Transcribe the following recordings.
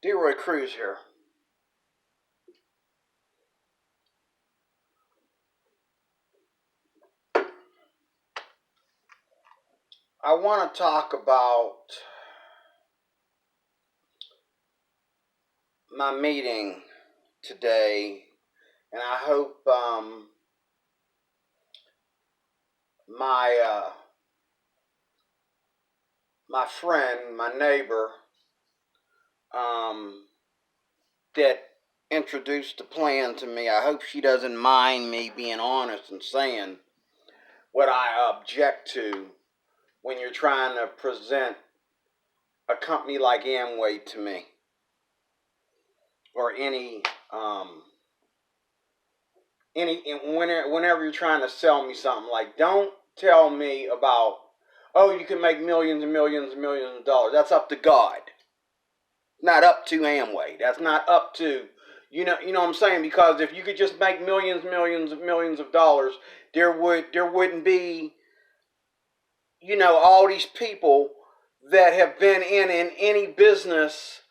D-Roy Cruz here. I want to talk about my meeting today, and I hope my friend, my neighbor, that introduced the plan to me, I hope she doesn't mind me being honest and saying what I object to when you're trying to present a company like Amway to me, or whenever you're trying to sell me something. Like, don't tell me about, oh, you can make millions and millions and millions of dollars. That's up to God, not up to Amway. That's not up to, you know what I'm saying? Because if you could just make millions, millions of dollars, there wouldn't be, all these people that have been in any business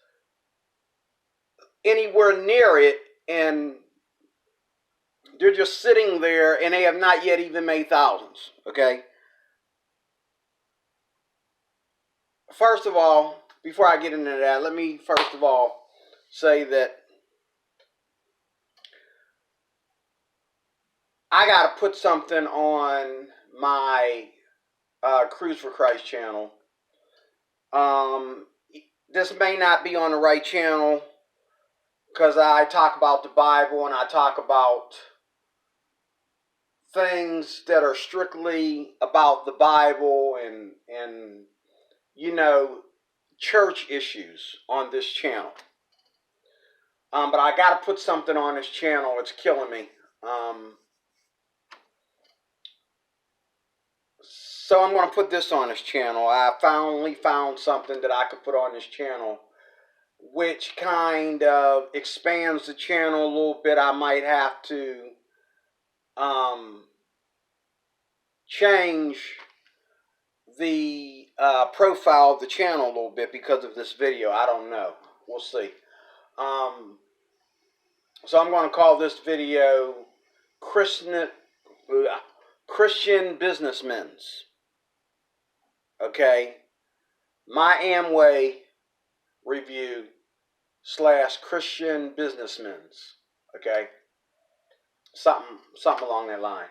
anywhere near it, and they're just sitting there and they have not yet even made thousands. Okay. First of all, before I get into that, let me first of all say that I got to put something on my Cruise for Christ channel. This may not be on the right channel because I talk about the Bible and I talk about things that are strictly about the Bible and church issues on this channel. But I got to put something on this channel. It's killing me. So I'm going to put this on this channel. I finally found something that I could put on this channel, which kind of expands the channel a little bit. I might have to change the profile of the channel a little bit because of this video. I don't know. We'll see. So I'm going to call this video Christian Businessmen's. Okay? My Amway review / Christian Businessmen's. Okay? Something along that line.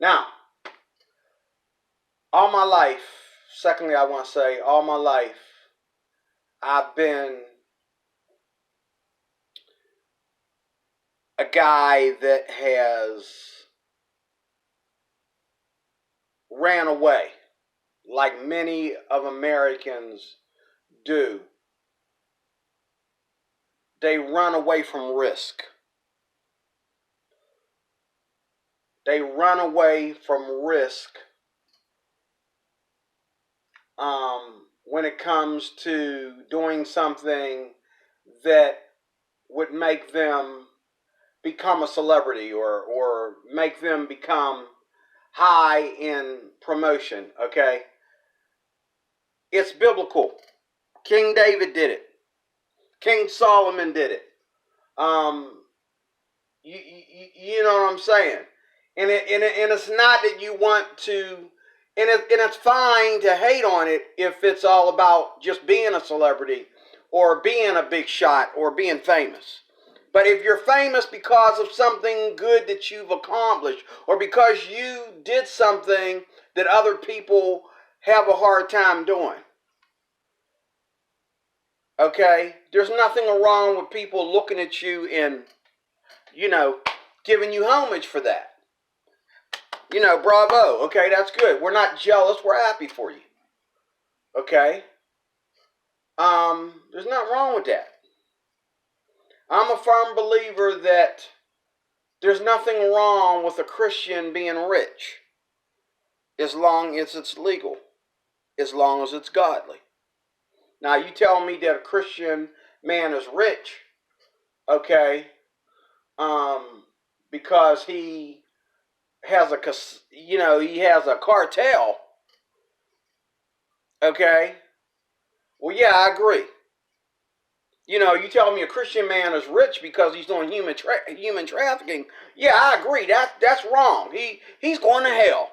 Now, all my life, secondly, I want to say, all my life, I've been a guy that has ran away, like many of Americans do. They run away from risk. They run away from risk when it comes to doing something that would make them become a celebrity or make them become high in promotion. Okay? It's biblical. King David did it. King Solomon did it. You know what I'm saying? And it's not that you want to, and it's fine to hate on it if it's all about just being a celebrity or being a big shot or being famous. But if you're famous because of something good that you've accomplished or because you did something that other people have a hard time doing, okay, there's nothing wrong with people looking at you and, giving you homage for that. Bravo. Okay, that's good. We're not jealous. We're happy for you. Okay? There's nothing wrong with that. I'm a firm believer that there's nothing wrong with a Christian being rich as long as it's legal, as long as it's godly. Now, you tell me that a Christian man is rich, okay, because he has he has a cartel, okay? Well, yeah, I agree. You tell me a Christian man is rich because he's doing human trafficking. Yeah, I agree. That's wrong. He's going to hell.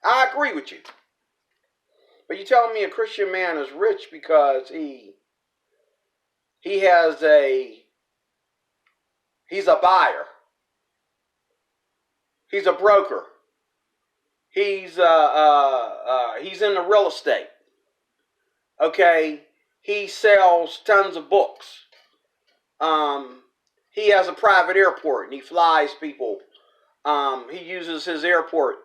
I agree with you. But you telling me a Christian man is rich because he has he's a buyer. He's a broker. He's in the real estate. Okay, he sells tons of books. He has a private airport and he flies people. He uses his airport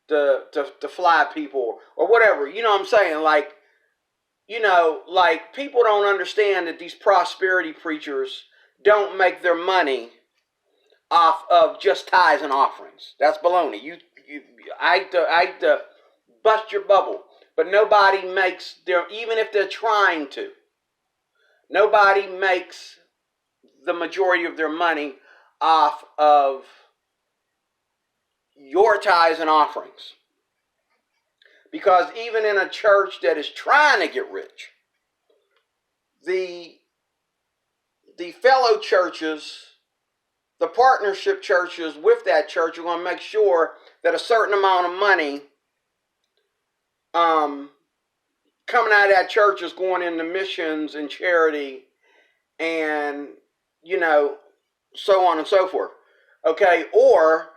to fly people or whatever. You know what I'm saying? Like people don't understand that these prosperity preachers don't make their money off of just tithes and offerings. That's baloney. I hate to bust your bubble, but nobody makes even if they're trying to. Nobody makes the majority of their money off of your tithes and offerings. Because even in a church that is trying to get rich, the fellow churches, the partnership churches with that church are going to make sure that a certain amount of money coming out of that church is going into missions and charity and, so on and so forth. Okay, or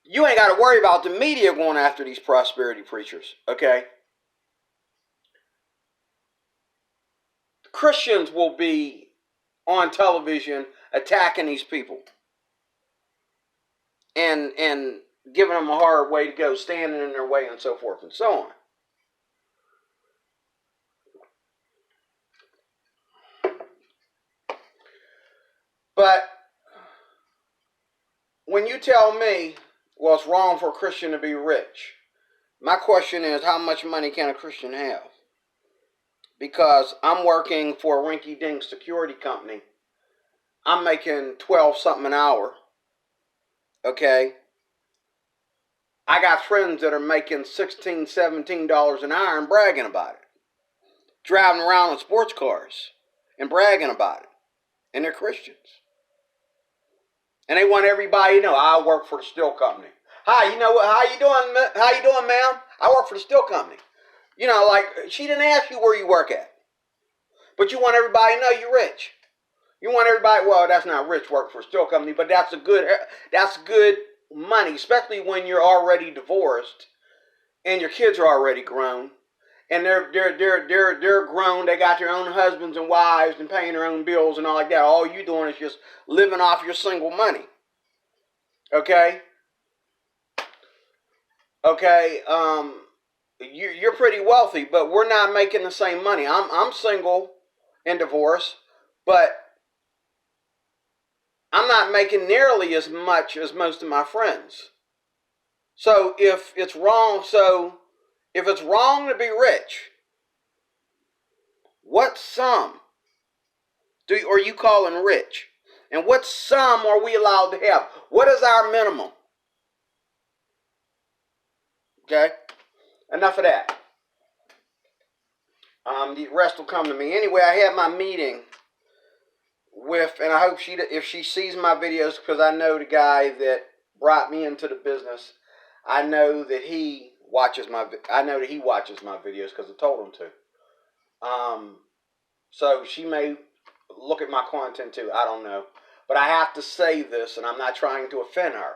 you ain't got to worry about the media going after these prosperity preachers, okay? Christians will be on television attacking these people and giving them a hard way to go, standing in their way and so forth and so on. But when you tell me, well, it's wrong for a Christian to be rich, my question is, how much money can a Christian have? Because I'm working for a rinky-dink security company. I'm making 12 something an hour. Okay? I got friends that are making $16, $17 an hour and bragging about it. Driving around in sports cars and bragging about it. And they're Christians. And they want everybody to know, I work for the steel company. Hi, you know what? How you doing, ma'am? I work for the steel company. She didn't ask you where you work at. But you want everybody to know you're rich. You want everybody, well, that's not rich, work for a steel company, but that's good money, especially when you're already divorced and your kids are already grown. And they're grown. They got their own husbands and wives and paying their own bills and all like that. All you doing is just living off your single money. Okay? Okay, you're pretty wealthy, but we're not making the same money. I'm single and divorced, but I'm not making nearly as much as most of my friends. So if it's wrong to be rich, what sum are you calling rich? And what sum are we allowed to have? What is our minimum? Okay? Enough of that. The rest will come to me. Anyway, I had my meeting with, and I hope if she sees my videos, because I know the guy that brought me into the business, I know that he watches my videos because I told him to. So she may look at my content too. I don't know. But I have to say this, and I'm not trying to offend her,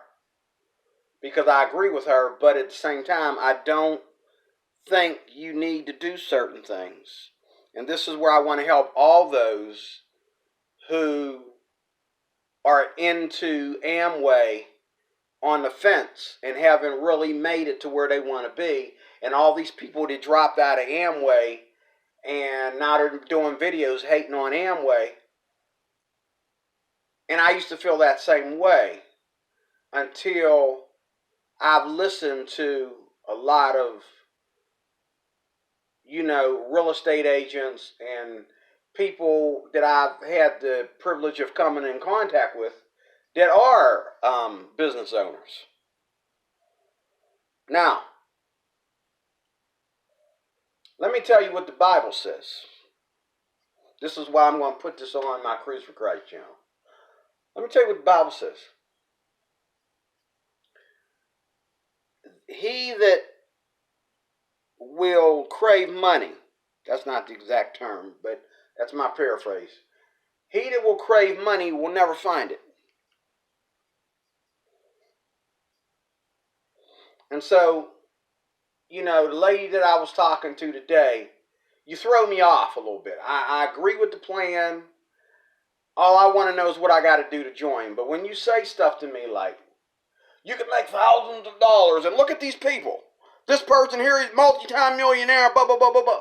because I agree with her, but at the same time, I don't think you need to do certain things. And this is where I want to help all those who are into Amway on the fence and haven't really made it to where they want to be, and all these people that dropped out of Amway and now they're doing videos hating on Amway. And I used to feel that same way until I've listened to a lot of, real estate agents and people that I've had the privilege of coming in contact with that are business owners. Now, let me tell you what the Bible says. This is why I'm going to put this on my Cruise for Christ channel. Let me tell you what the Bible says. He that will crave money, that's not the exact term, but that's my paraphrase. He that will crave money will never find it. And so, you know, the lady that I was talking to today, you throw me off a little bit. I agree with the plan. All I want to know is what I got to do to join. But when you say stuff to me like, you can make thousands of dollars, and look at these people. This person here is multi-time millionaire, blah, blah, blah, blah, blah.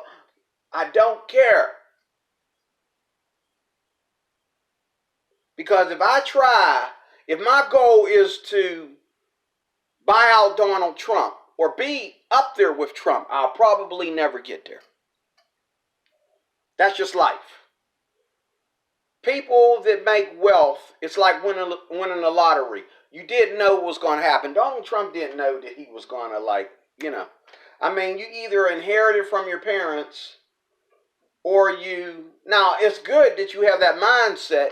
I don't care. Because if my goal is to buy out Donald Trump or be up there with Trump, I'll probably never get there. That's just life. People that make wealth, it's like winning the lottery. You didn't know what was going to happen. Donald Trump didn't know that he was going to, I mean, you either inherit it from your parents or now it's good that you have that mindset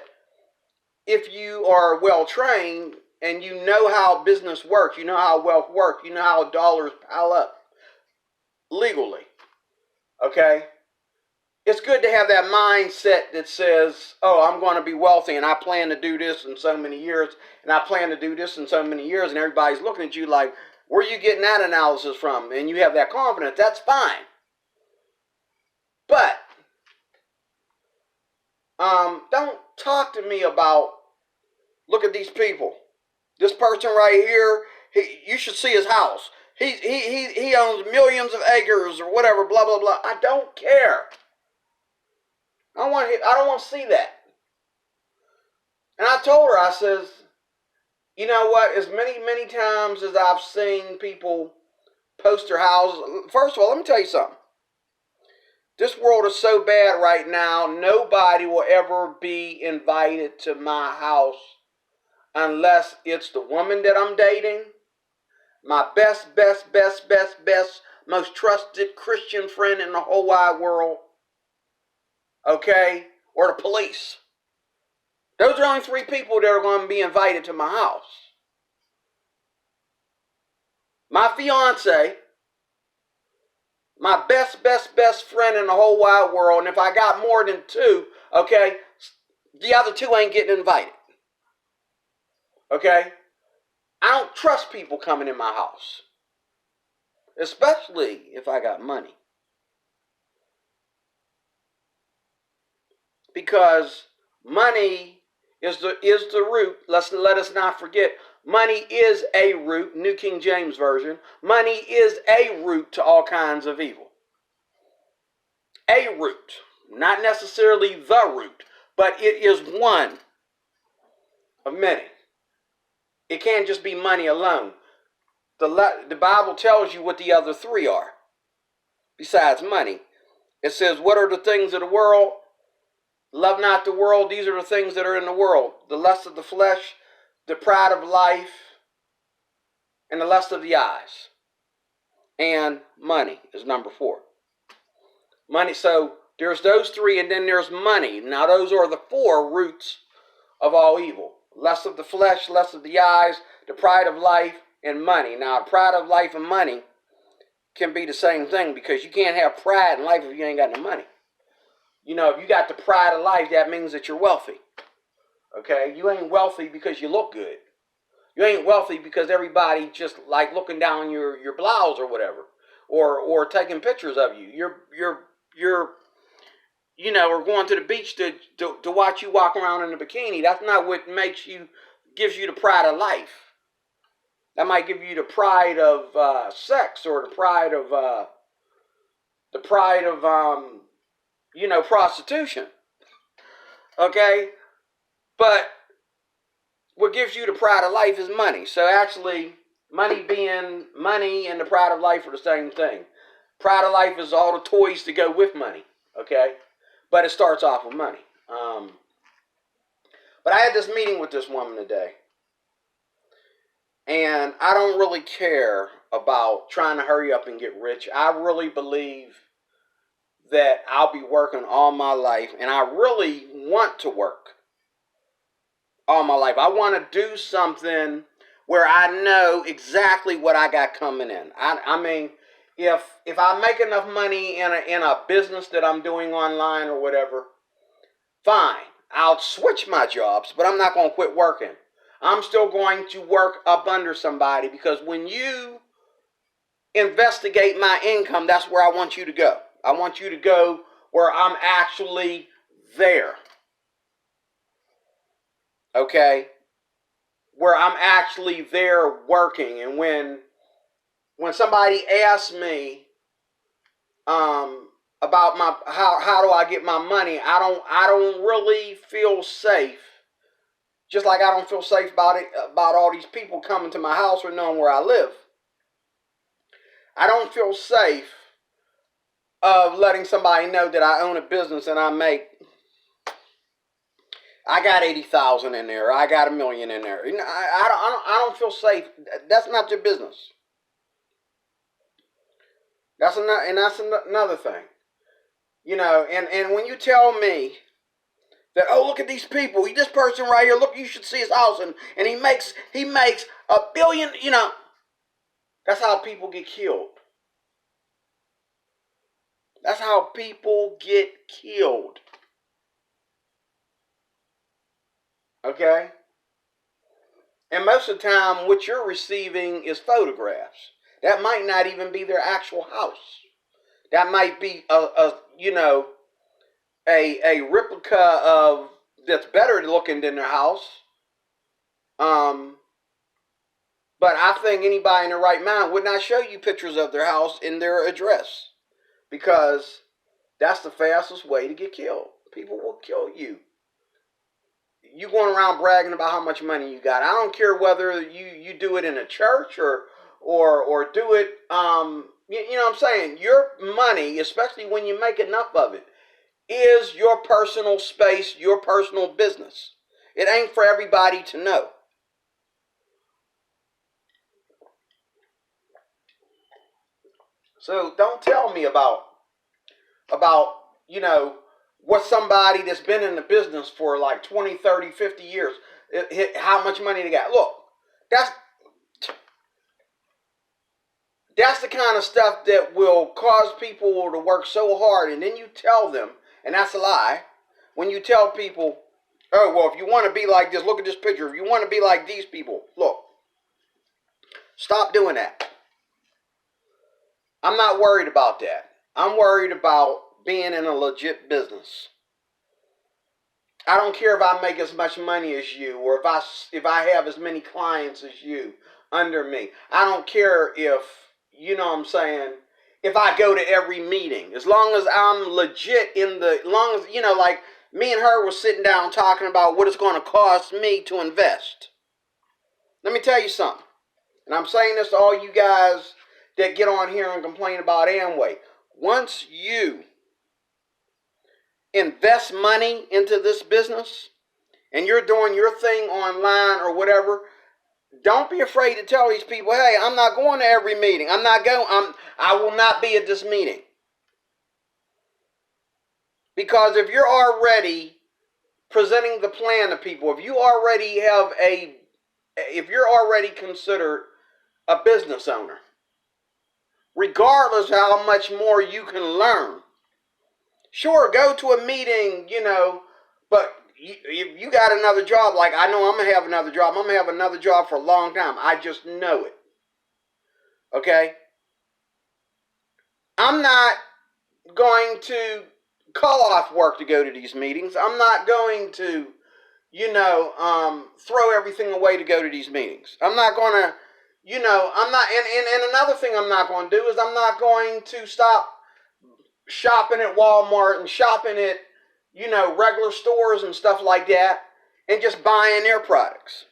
if you are well trained and you know how business works, you know how wealth works, you know how dollars pile up legally, okay? It's good to have that mindset that says, oh, I'm going to be wealthy and I plan to do this in so many years and I plan to do this in so many years, and everybody's looking at you like, where are you getting that analysis from? And you have that confidence. That's fine. But don't talk to me about, look at these people. This person right here, you should see his house. He owns millions of acres or whatever, blah, blah, blah. I don't care. I don't want to see that. And I told her, I says, you know what, as many, many times as I've seen people post their houses, first of all, let me tell you something. This world is so bad right now, nobody will ever be invited to my house unless it's the woman that I'm dating, my best, most trusted Christian friend in the whole wide world, okay, or the police. Those are only 3 people that are going to be invited to my house. My fiance, my best friend in the whole wide world, and if I got more than 2, okay, the other 2 ain't getting invited. Okay? I don't trust people coming in my house. Especially if I got money. Because money is the root. Let us not forget. Money is a root, New King James Version. Money is a root to all kinds of evil. A root. Not necessarily the root, but it is one of many. It can't just be money alone. The Bible tells you what the other 3 are, besides money. It says, what are the things of the world? Love not the world. These are the things that are in the world. The lust of the flesh, the pride of life, and the lust of the eyes. And money is number 4. Money, so there's those 3, and then there's money. Now those are the 4 roots of all evil. Lust of the flesh, lust of the eyes, the pride of life, and money. Now, pride of life and money can be the same thing, because you can't have pride in life if you ain't got no money. You know, if you got the pride of life, that means that you're wealthy. Okay? You ain't wealthy because you look good. You ain't wealthy because everybody just like looking down your blouse or whatever, or taking pictures of you. You're you know, or going to the beach to watch you walk around in a bikini. That's not what gives you the pride of life. That might give you the pride of sex, or the pride of prostitution. Okay? But what gives you the pride of life is money. So actually, money and the pride of life are the same thing. Pride of life is all the toys to go with money. Okay? But it starts off with money. But I had this meeting with this woman today. And I don't really care about trying to hurry up and get rich. I really believe that I'll be working all my life, and I really want to work all my life. I want to do something where I know exactly what I got coming in. I mean, if I make enough money in a business that I'm doing online or whatever, fine. I'll switch my jobs, but I'm not going to quit working. I'm still going to work up under somebody, because when you investigate my income, that's where I want you to go. I want you to go where I'm actually there. Okay? Where I'm actually there working. And when somebody asks me about my how do I get my money, I don't really feel safe. Just like I don't feel safe about all these people coming to my house or knowing where I live. I don't feel safe of letting somebody know that I own a business and I got 80,000 in there. I got $1 million in there. You know, I don't feel safe. That's not your business. That's another thing. You know, and when you tell me that, oh, look at these people, this person right here, look, you should see his house, and he makes $1 billion. You know, that's how people get killed. That's how people get killed. Okay? And most of the time, what you're receiving is photographs. That might not even be their actual house. That might be a replica of that's better looking than their house. But I think anybody in their right mind would not show you pictures of their house and their address, because that's the fastest way to get killed. People will kill you. You going around bragging about how much money you got. I don't care whether you do it in a church or do it. You know what I'm saying? Your money, especially when you make enough of it, is your personal space, your personal business. It ain't for everybody to know. So don't tell me about you know, what somebody that's been in the business for like 20, 30, 50 years, how much money they got. Look, that's the kind of stuff that will cause people to work so hard, and then you tell them, and that's a lie, when you tell people, oh, well, if you want to be like this, look at this picture. If you want to be like these people, look, stop doing that. I'm not worried about that. I'm worried about being in a legit business. I don't care if I make as much money as you, or if I have as many clients as you under me. I don't care if, you know what I'm saying, if I go to every meeting. As long as I'm legit long as, you know, like me and her were sitting down talking about what it's going to cost me to invest. Let me tell you something. And I'm saying this to all you guys that get on here and complain about Amway. Once you invest money into this business and you're doing your thing online or whatever, don't be afraid to tell these people, hey, I'm not going to every meeting. I will not be at this meeting. Because if you're already presenting the plan to people, if you're already considered a business owner, regardless of how much more you can learn, sure, go to a meeting, you know, but if you got another job, like I know I'm going to have another job. I'm going to have another job for a long time. I just know it. Okay? I'm not going to call off work to go to these meetings. I'm not going to, you know, throw everything away to go to these meetings. I'm not going to, you know, I'm not, and another thing I'm not going to do is I'm not going to stop shopping at Walmart and shopping at, you know, regular stores and stuff like that and just buying their products.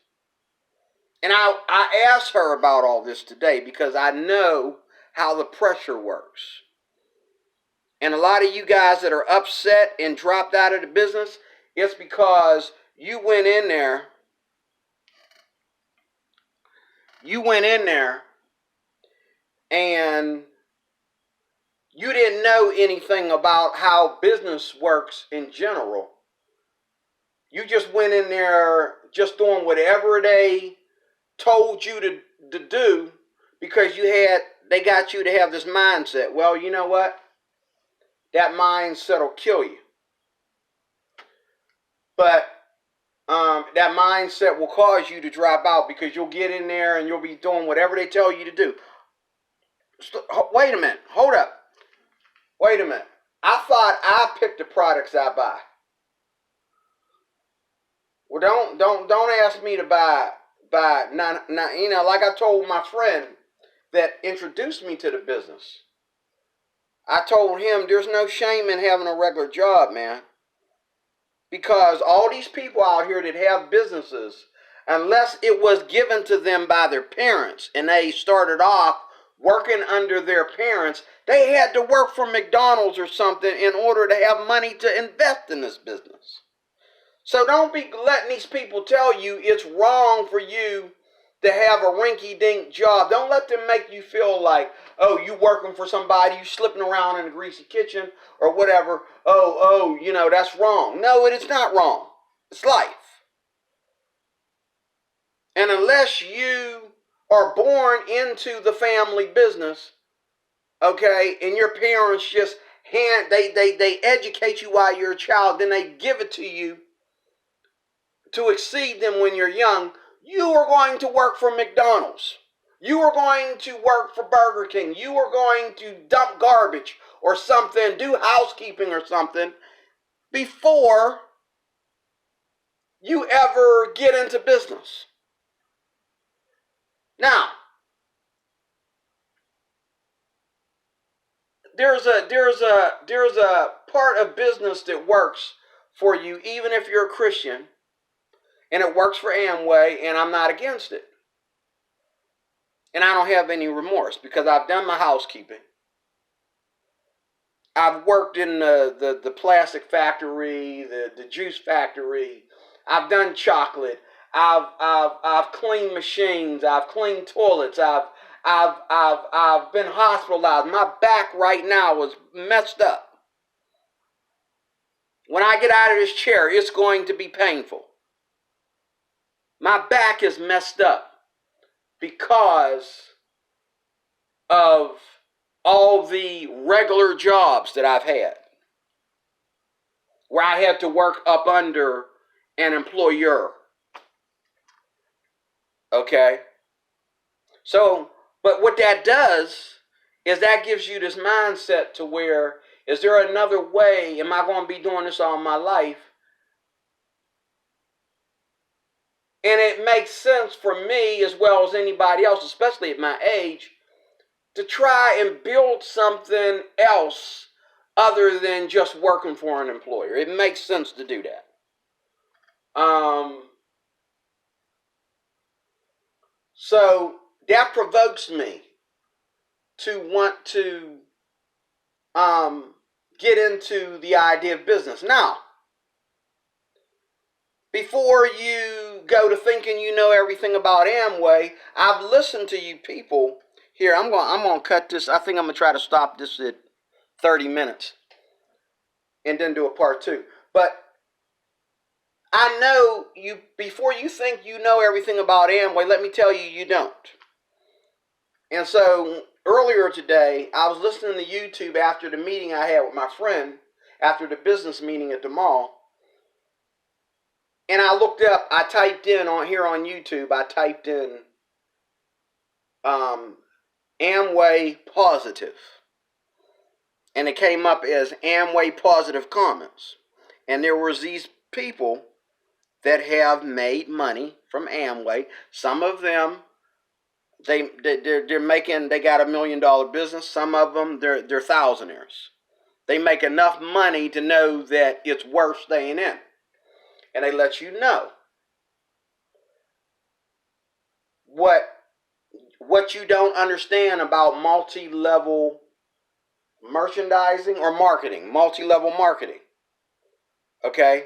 And I asked her about all this today because I know how the pressure works. And a lot of you guys that are upset and dropped out of the business, it's because you went in there and you didn't know anything about how business works in general. You just went in there just doing whatever they told you to do because they got you to have this mindset. Well, you know what? That mindset will kill you. But that mindset will cause you to drop out because you'll get in there and you'll be doing whatever they tell you to do. Wait a minute. Hold up. Wait a minute. I thought I picked the products I buy. Well, don't ask me to buy not like I told my friend that introduced me to the business. I told him there's no shame in having a regular job, man. Because all these people out here that have businesses, unless it was given to them by their parents and they started off working under their parents, they had to work for McDonald's or something in order to have money to invest in this business. So don't be letting these people tell you it's wrong for you to have a rinky-dink job. Don't let them make you feel like, oh, you working for somebody, you slipping around in a greasy kitchen or whatever. Oh, that's wrong. No, it is not wrong. It's life. And unless you are born into the family business, okay, and your parents just they educate you while you're a child, then they give it to you to exceed them when you're young, you are going to work for McDonald's. You are going to work for Burger King. You are going to dump garbage or something, do housekeeping or something before you ever get into business. Now, there's a part of business that works for you even if you're a Christian, and it works for Amway, and I'm not against it. And I don't have any remorse because I've done my housekeeping. I've worked in the plastic factory, the juice factory. I've done chocolate. I've cleaned machines. I've cleaned toilets. I've been hospitalized. My back right now is messed up. When I get out of this chair, it's going to be painful. My back is messed up because of all the regular jobs that I've had where I had to work up under an employer. Okay? So, but what that does is that gives you this mindset to where, is there another way? Am I going to be doing this all my life? And it makes sense for me as well as anybody else, especially at my age, to try and build something else other than just working for an employer. It makes sense to do that. So that provokes me to want to get into the idea of business. Now, before you go to thinking you know everything about Amway, I've listened to you people. Here, I'm going to cut this. I think I'm going to try to stop this at 30 minutes and then do a part 2. But I know you, before you think you know everything about Amway, let me tell you, you don't. And so earlier today, I was listening to YouTube after the meeting I had with my friend, after the business meeting at the mall. And I looked up, I typed in on here on YouTube, I typed in Amway positive. And it came up as Amway positive comments. And there was these people that have made money from Amway. Some of them, they're making, they got $1 million business. Some of them, they're thousandaires. They make enough money to know that it's worth staying in. And they let you know what you don't understand about multi-level merchandising or marketing, multi-level marketing. Okay?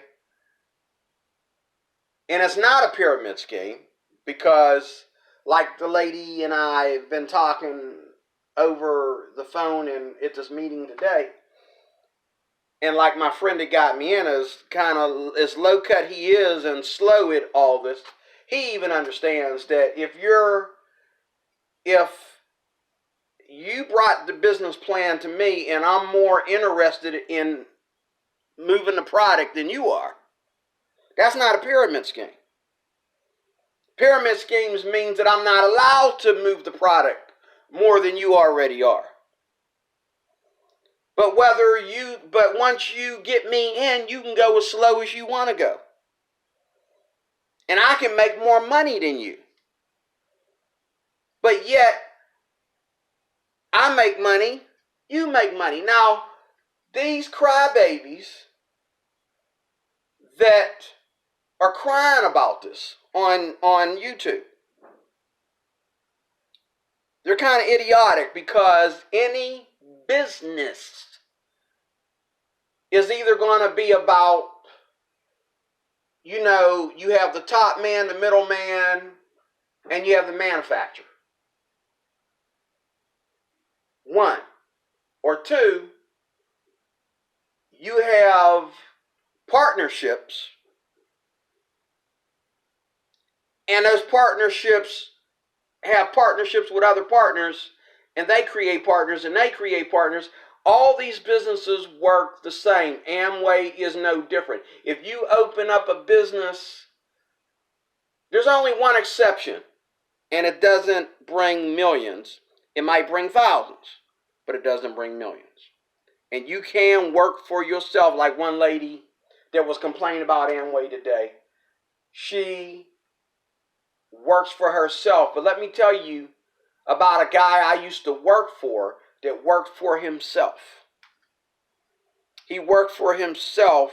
And it's not a pyramid scheme because, like the lady and I have been talking over the phone and at this meeting today. And like my friend that got me in is kind of as low cut he is and slow at all this, he even understands that if you brought the business plan to me and I'm more interested in moving the product than you are, that's not a pyramid scheme. Pyramid schemes means that I'm not allowed to move the product more than you already are. But once you get me in, you can go as slow as you want to go. And I can make more money than you. But yet, I make money, you make money. Now, these crybabies that are crying about this on YouTube, they're kind of idiotic, because any business is either going to be about, you have the top man, the middle man, and you have the manufacturer. One. Or two, you have partnerships, and those partnerships have partnerships with other partners, and they create partners, and they create partners. All these businesses work the same. Amway is no different. If you open up a business, there's only one exception, and it doesn't bring millions. It might bring thousands, but it doesn't bring millions. And you can work for yourself, like one lady that was complaining about Amway today. She works for herself. But let me tell you about a guy I used to work for that worked for himself. He worked for himself.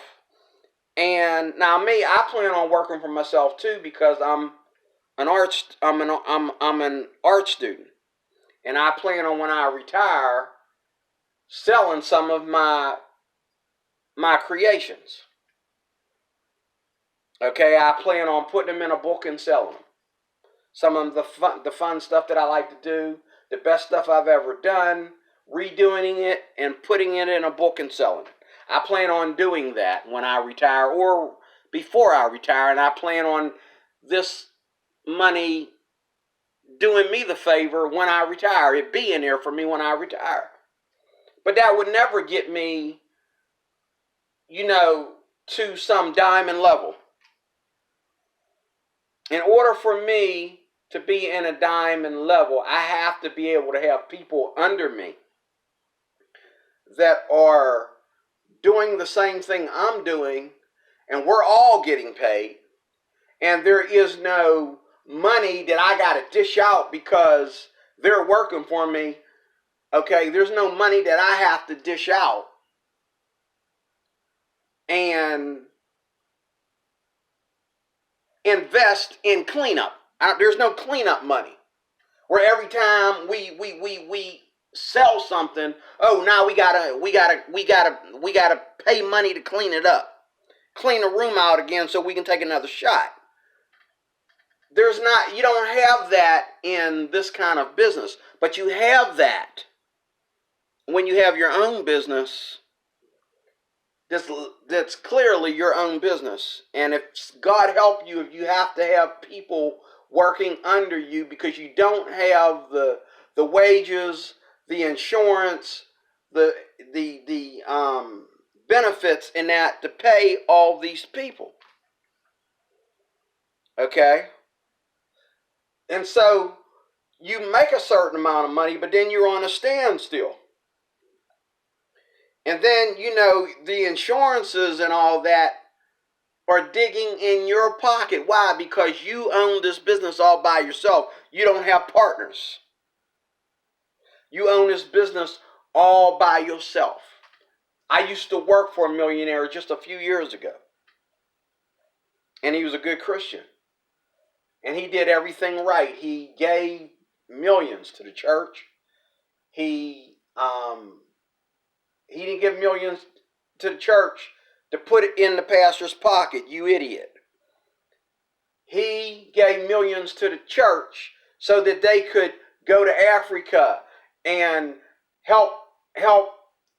And now me, I plan on working for myself too, because I'm an art student. And I plan on, when I retire, selling some of my creations. Okay, I plan on putting them in a book and selling them. Some of the fun stuff that I like to do, the best stuff I've ever done, redoing it and putting it in a book and selling it. I plan on doing that when I retire, or before I retire, and I plan on this money doing me the favor when I retire, it being there for me when I retire. But that would never get me, to some diamond level. In order for me to be in a diamond level, I have to be able to have people under me that are doing the same thing I'm doing, and we're all getting paid, and there is no money that I got to dish out because they're working for me. Okay, there's no money that I have to dish out and invest in cleanup. There's no cleanup money where every time we sell something, now we gotta pay money to clean it up, clean the room out again so we can take another shot. You don't have that in this kind of business, but you have that when you have your own business. That's clearly your own business. And if God help you, if you have to have people working under you because you don't have the wages, the insurance, the benefits in that to pay all these people. Okay? And so you make a certain amount of money, but then you're on a standstill. And then, the insurances and all that are digging in your pocket. Why? Because you own this business all by yourself. You don't have partners. You own this business all by yourself. I used to work for a millionaire just a few years ago. And he was a good Christian. And he did everything right. He gave millions to the church. He didn't give millions to the church to put it in the pastor's pocket, you idiot. He gave millions to the church so that they could go to Africa and help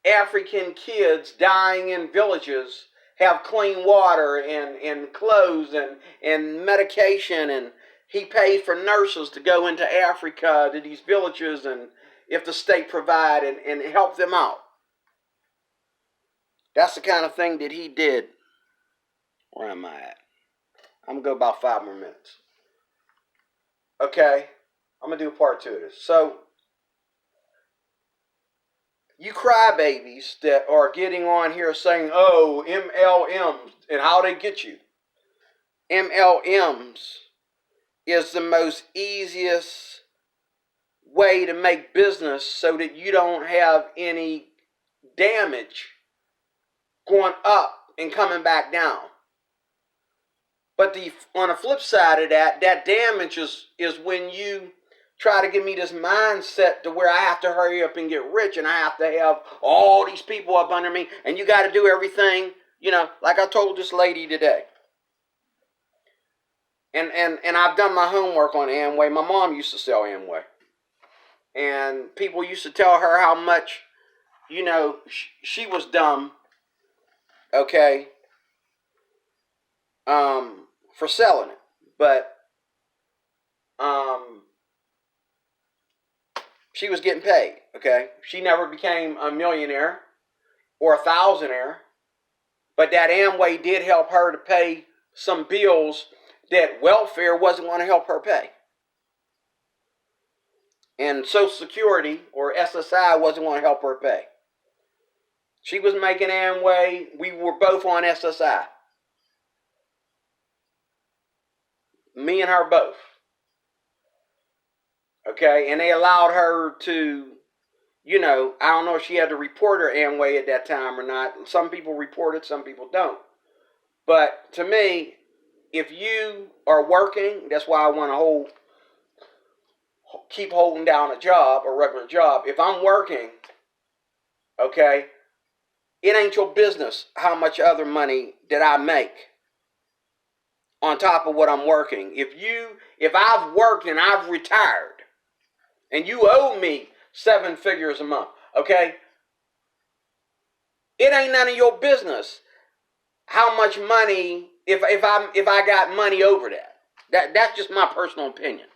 African kids dying in villages have clean water and clothes and medication, and he paid for nurses to go into Africa to these villages, and if the state provide, and help them out. That's the kind of thing that he did. Where am I at? I'm gonna go about 5 more minutes. Okay, I'm gonna do a part 2 of this. So, you crybabies that are getting on here saying, "Oh, MLMs," and how they get you. MLMs is the most easiest way to make business so that you don't have any damage going up and coming back down. But on the flip side of that damage is when you try to give me this mindset to where I have to hurry up and get rich, and I have to have all these people up under me, and you got to do everything, like I told this lady today. And I've done my homework on Amway. My mom used to sell Amway. And people used to tell her how much, she was dumb, okay, for selling it. But she was getting paid, okay? She never became a millionaire or a thousandaire, but that Amway did help her to pay some bills that welfare wasn't going to help her pay. And Social Security or SSI wasn't going to help her pay. She was making Amway. We were both on SSI. Me and her both. Okay, and they allowed her to, I don't know if she had to report her Amway at that time or not. Some people report it, some people don't. But to me, if you are working, that's why I want to keep holding down a job, a regular job. If I'm working, okay, it ain't your business how much other money that I make on top of what I'm working. If I've worked and I've retired, and you owe me 7 figures a month, okay, it ain't none of your business how much money, if I got money over that. That's just my personal opinion.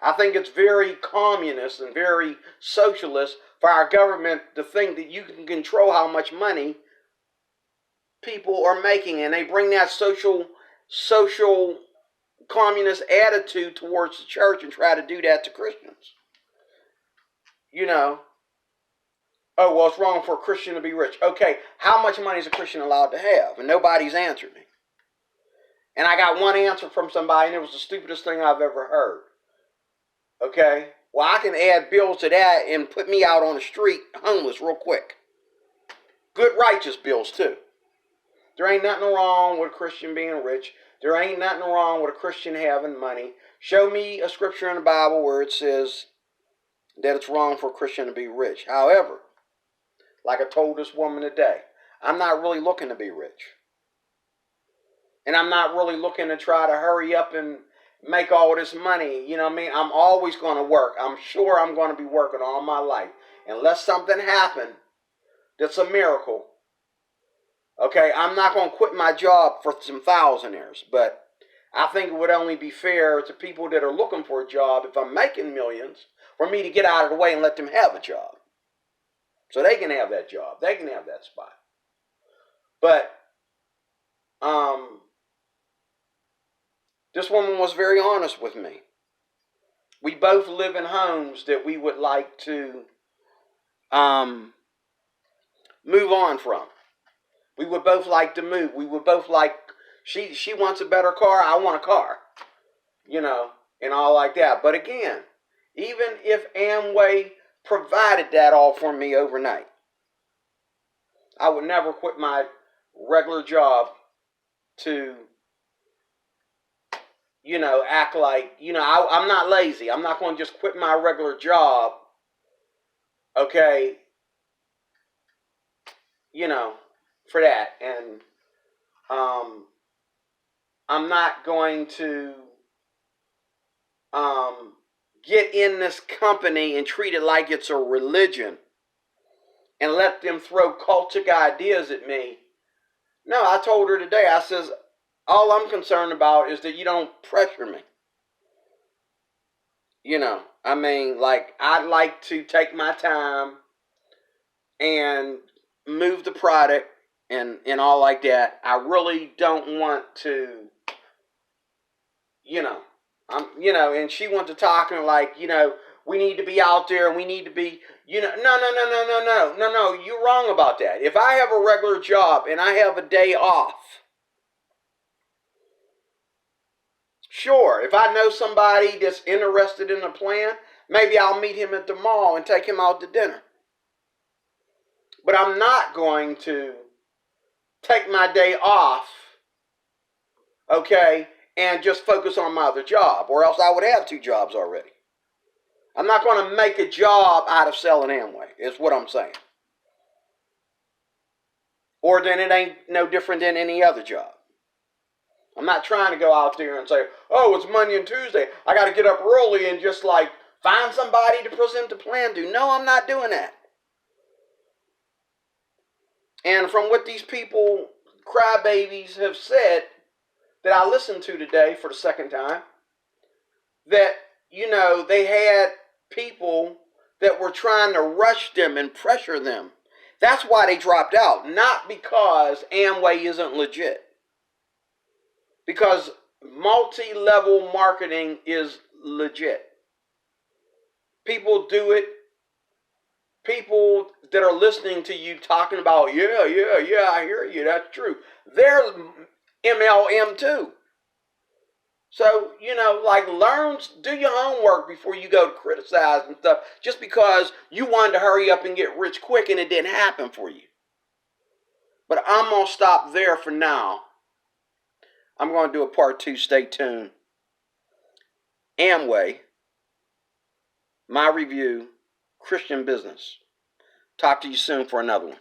I think it's very communist and very socialist for our government to think that you can control how much money people are making, and they bring that social communist attitude towards the church and try to do that to Christians. Oh, well, it's wrong for a Christian to be rich. Okay, how much money is a Christian allowed to have? And nobody's answered me. And I got one answer from somebody, and it was the stupidest thing I've ever heard. Okay? Well, I can add bills to that and put me out on the street homeless real quick. Good righteous bills, too. There ain't nothing wrong with a Christian being rich. There ain't nothing wrong with a Christian having money. Show me a scripture in the Bible where it says that it's wrong for a Christian to be rich. However, like I told this woman today, I'm not really looking to be rich. And I'm not really looking to try to hurry up and make all this money. You know what I mean? I'm always going to work. I'm sure I'm going to be working all my life. Unless something happened that's a miracle. Okay, I'm not going to quit my job for some thousandaires. But I think it would only be fair to people that are looking for a job, if I'm making millions, for me to get out of the way and let them have a job. So they can have that job. They can have that spot. But this woman was very honest with me. We both live in homes that we would like to move on from. We would both like to move. We would both like, she wants a better car, I want a car. And all like that. But again, even if Amway provided that all for me overnight, I would never quit my regular job to, act like, I'm not lazy. I'm not going to just quit my regular job, okay, for that. And I'm not going to get in this company and treat it like it's a religion and let them throw cultic ideas at me. No, I told her today, I says, all I'm concerned about is that you don't pressure me. I mean, like, I'd like to take my time and move the product and all like that. I really don't want to, you know, and she wants to talk and like, we need to be out there and we need to be, no, you're wrong about that. If I have a regular job and I have a day off, sure, if I know somebody that's interested in a plan, maybe I'll meet him at the mall and take him out to dinner. But I'm not going to take my day off, okay, and just focus on my other job, or else I would have 2 jobs already. I'm not going to make a job out of selling Amway, is what I'm saying. Or then it ain't no different than any other job. I'm not trying to go out there and say, oh, it's Monday and Tuesday. I got to get up early and just like find somebody to present the plan to. No, I'm not doing that. And from what these people, crybabies, have said that I listened to today for the second time, that, they had people that were trying to rush them and pressure them. That's why they dropped out, not because Amway isn't legit. Because multi-level marketing is legit. People do it. People that are listening to you talking about, yeah, I hear you, that's true. They're MLM too. So, do your homework before you go to criticize and stuff, just because you wanted to hurry up and get rich quick and it didn't happen for you. But I'm going to stop there for now. I'm going to do a part 2. Stay tuned. Amway, my review, Christian business. Talk to you soon for another one.